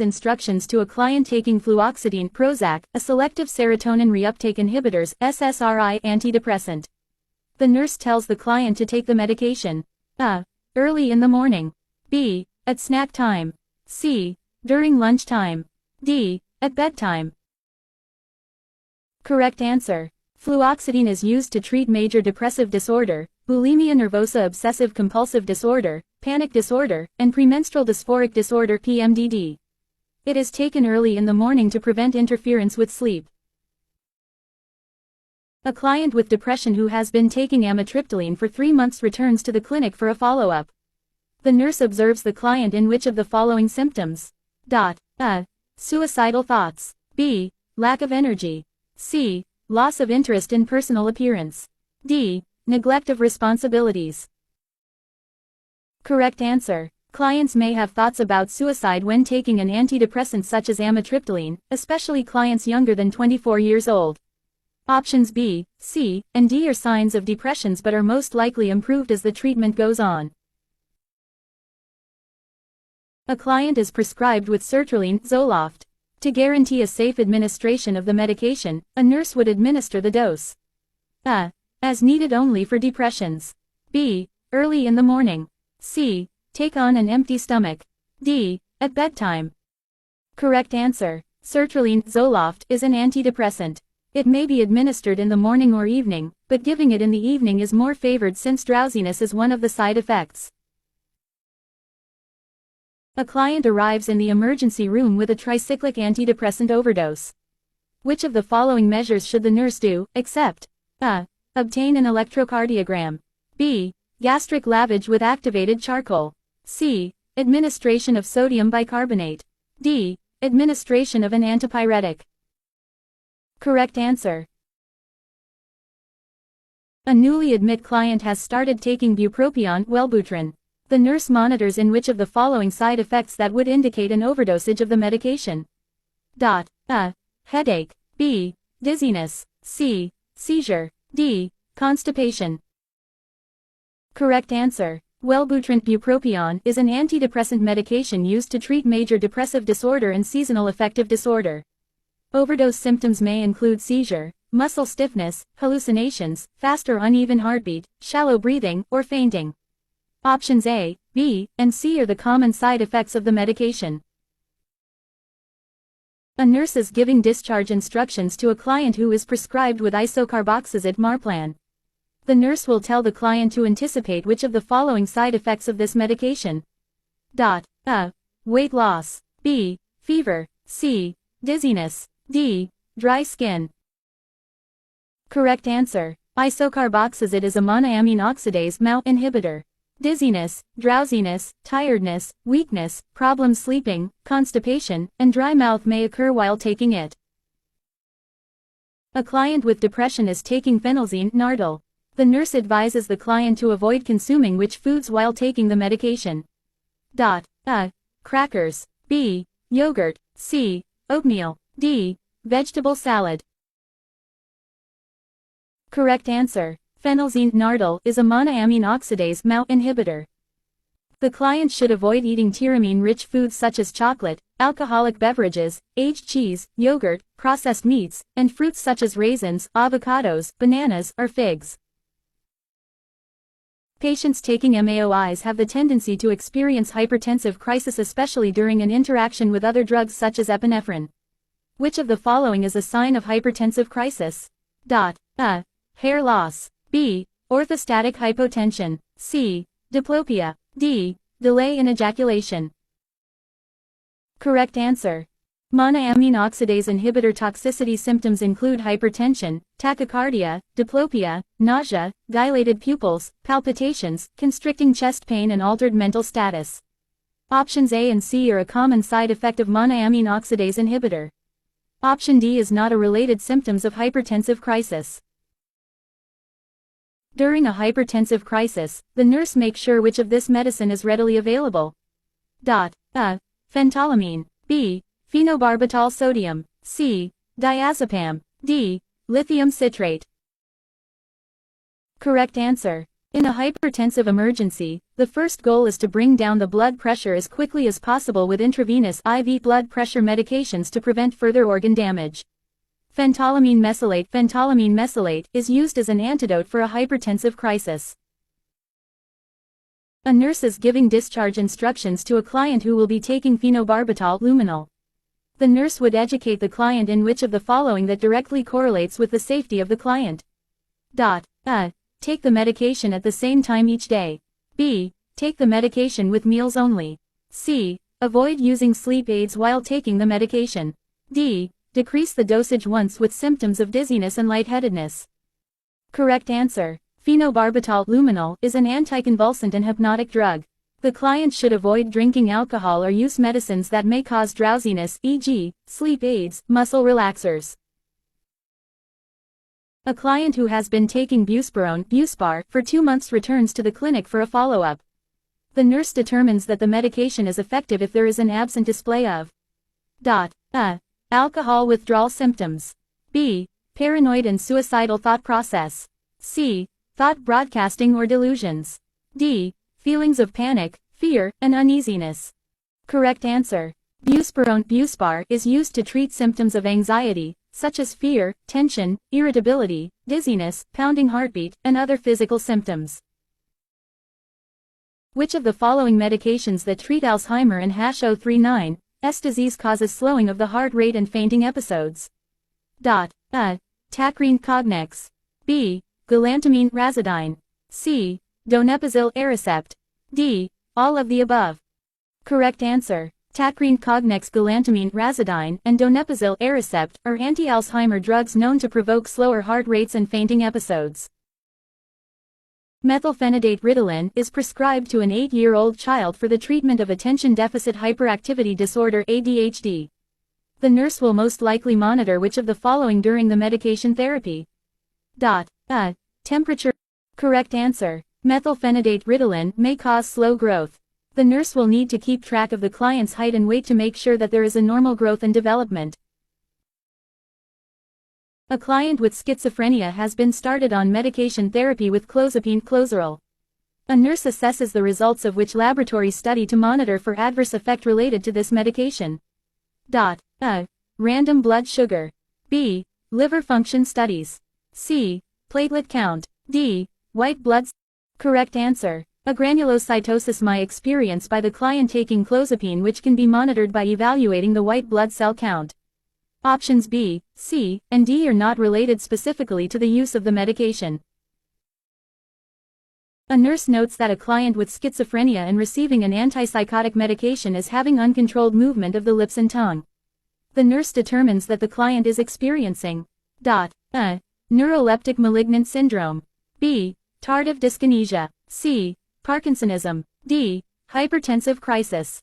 Instructions to a client taking fluoxetine, Prozac, a selective serotonin reuptake inhibitors, SSRI antidepressant. The nurse tells the client to take the medication a. Early in the morning, b. At snack time, c. During lunchtime, d. At bedtime. Correct answer. Fluoxetine is used to treat major depressive disorder, bulimia nervosa obsessive-compulsive disorder, panic disorder, and premenstrual dysphoric disorder PMDD. It is taken early in the morning to prevent interference with sleep. A client with depression who has been taking amitriptyline for 3 months returns to the clinic for a follow-up. The nurse observes the client in which of the following symptoms? A. Suicidal thoughts. B. Lack of energy. C. Loss of interest in personal appearance. D. Neglect of responsibilities. Correct answer. Clients may have thoughts about suicide when taking an antidepressant such as amitriptyline, especially clients younger than 24 years old. Options B, C, and D are signs of depressions but are most likely improved as the treatment goes on. A client is prescribed with sertraline, Zoloft. To guarantee a safe administration of the medication, a nurse would administer the dose A. As needed only for depressions. B. Early in the morning. C. Take on an empty stomach. D. At bedtime. Correct answer. Sertraline, Zoloft, is an antidepressant. It may be administered in the morning or evening, but giving it in the evening is more favored since drowsiness is one of the side effects. A client arrives in the emergency room with a tricyclic antidepressant overdose. Which of the following measures should the nurse do, except A. Obtain an electrocardiogram. B. Gastric lavage with activated charcoal. C. Administration of sodium bicarbonate. D. Administration of an antipyretic. Correct answer. A newly admit client has started taking bupropion, Wellbutrin. The nurse monitors in which of the following side effects that would indicate an overdosage of the medication. A. Headache. B. Dizziness. C. Seizure. D. Constipation. Correct answer. Wellbutrin bupropion is an antidepressant medication used to treat major depressive disorder and seasonal affective disorder. Overdose symptoms may include seizure, muscle stiffness, hallucinations, fast or uneven heartbeat, shallow breathing, or fainting. Options A, B, and C are the common side effects of the medication. A nurse is giving discharge instructions to a client who is prescribed with isocarboxazid Marplan. The nurse will tell the client to anticipate which of the following side effects of this medication. A. Weight loss. B. Fever. C. Dizziness. D. Dry skin. Correct answer. Isocarboxazid is a monoamine oxidase MAO inhibitor. Dizziness, drowsiness, tiredness, weakness, problems sleeping, constipation, and dry mouth may occur while taking it. A client with depression is taking phenelzine, Nardil. The nurse advises the client to avoid consuming which foods while taking the medication. A. Crackers. B. Yogurt. C. Oatmeal. D. Vegetable salad. Correct answer. Phenelzine, Nardil, is a monoamine oxidase MAO inhibitor. The client should avoid eating tyramine-rich foods such as chocolate, alcoholic beverages, aged cheese, yogurt, processed meats, and fruits such as raisins, avocados, bananas, or figs. Patients taking MAOIs have the tendency to experience hypertensive crisis, especially during an interaction with other drugs such as epinephrine. Which of the following is a sign of hypertensive crisis? A. Hair loss. B. Orthostatic hypotension. C. Diplopia. D. Delay in ejaculation. Correct answer. Monoamine oxidase inhibitor toxicity symptoms include hypertension, tachycardia, diplopia, nausea, dilated pupils, palpitations, constricting chest pain, and altered mental status. Options A and C are a common side effect of monoamine oxidase inhibitor. Option D is not a related symptoms of hypertensive crisis. During a hypertensive crisis, the nurse makes sure which of this medicine is readily available. A. Phentolamine. B. Phenobarbital sodium. C. Diazepam. D. Lithium citrate. Correct answer. In a hypertensive emergency, the first goal is to bring down the blood pressure as quickly as possible with intravenous IV blood pressure medications to prevent further organ damage. Phentolamine mesylate is used as an antidote for a hypertensive crisis. A nurse is giving discharge instructions to a client who will be taking phenobarbital luminol. The nurse would educate the client in which of the following that directly correlates with the safety of the client. A. Take the medication at the same time each day. B. Take the medication with meals only. C. Avoid using sleep aids while taking the medication. D. Decrease the dosage once with symptoms of dizziness and lightheadedness. Correct answer. Phenobarbital luminol is an anticonvulsant and hypnotic drug. The client should avoid drinking alcohol or use medicines that may cause drowsiness, e.g., sleep aids, muscle relaxers. A client who has been taking Buspar for 2 months returns to the clinic for a follow-up. The nurse determines that the medication is effective if there is an absent display of A. Alcohol withdrawal symptoms. B. Paranoid and suicidal thought process. C. Thought broadcasting or delusions. D. Feelings of panic, fear, and uneasiness. Correct answer. Buspar is used to treat symptoms of anxiety, such as fear, tension, irritability, dizziness, pounding heartbeat, and other physical symptoms. Which of the following medications that treat Alzheimer and H039S disease causes slowing of the heart rate and fainting episodes? A. Tacrine Cognex. B. Galantamine Razidine. C. Donepezil Aricept. D. All of the above. Correct answer. Tacrine Cognex, galantamine Razidine, and Donepezil Aricept are anti-Alzheimer drugs known to provoke slower heart rates and fainting episodes. Methylphenidate Ritalin is prescribed to an 8-year-old child for the treatment of attention deficit hyperactivity disorder (ADHD). The nurse will most likely monitor which of the following during the medication therapy. A. Temperature. Correct answer. Methylphenidate Ritalin may cause slow growth. The nurse will need to keep track of the client's height and weight to make sure that there is a normal growth and development. A client with schizophrenia has been started on medication therapy with clozapine. A nurse assesses the results of which laboratory study to monitor for adverse effect related to this medication. A. Random blood sugar. B. Liver function studies. C. Platelet count. D. White blood. Correct answer. A granulocytosis. My experience by the client taking clozapine, which can be monitored by evaluating the white blood cell count. Options B, C, and D are not related specifically to the use of the medication. A nurse notes that a client with schizophrenia and receiving an antipsychotic medication is having uncontrolled movement of the lips and tongue. The nurse determines that the client is experiencing A. Neuroleptic malignant syndrome. B. Tardive dyskinesia. C. Parkinsonism. D. Hypertensive crisis.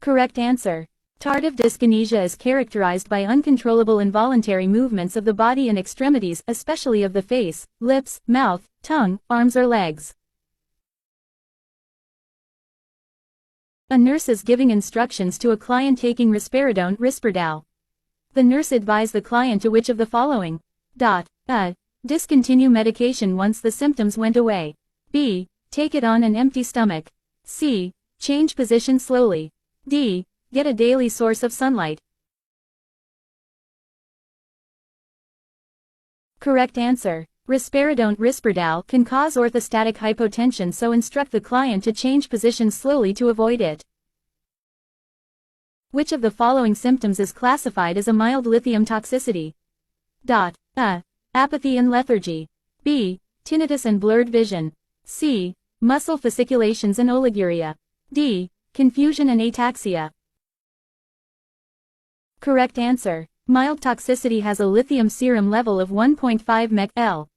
Correct answer. Tardive dyskinesia is characterized by uncontrollable involuntary movements of the body and extremities, especially of the face, lips, mouth, tongue, arms or legs. A nurse is giving instructions to a client taking Risperdal. The nurse advised the client to which of the following. A. Discontinue medication once the symptoms went away. B. Take it on an empty stomach. C. Change position slowly. D. Get a daily source of sunlight. Correct answer. Risperdal can cause orthostatic hypotension, so instruct the client to change position slowly to avoid it. Which of the following symptoms is classified as a mild lithium toxicity? A. Apathy and lethargy. B. Tinnitus and blurred vision. C. Muscle fasciculations and oliguria. D. Confusion and ataxia. Correct answer. Mild toxicity has a lithium serum level of 1.5 mg/L.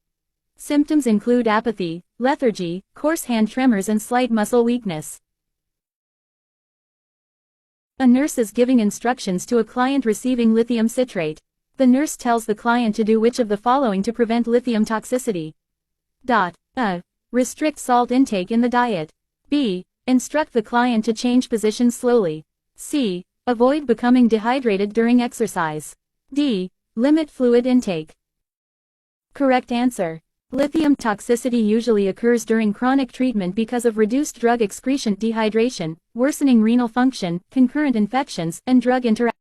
Symptoms include apathy, lethargy, coarse hand tremors and slight muscle weakness. A nurse is giving instructions to a client receiving lithium citrate. The nurse tells the client to do which of the following to prevent lithium toxicity. A. Restrict salt intake in the diet. B. Instruct the client to change position slowly. C. Avoid becoming dehydrated during exercise. D. Limit fluid intake. Correct answer. Lithium toxicity usually occurs during chronic treatment because of reduced drug excretion, dehydration, worsening renal function, concurrent infections, and drug interactions.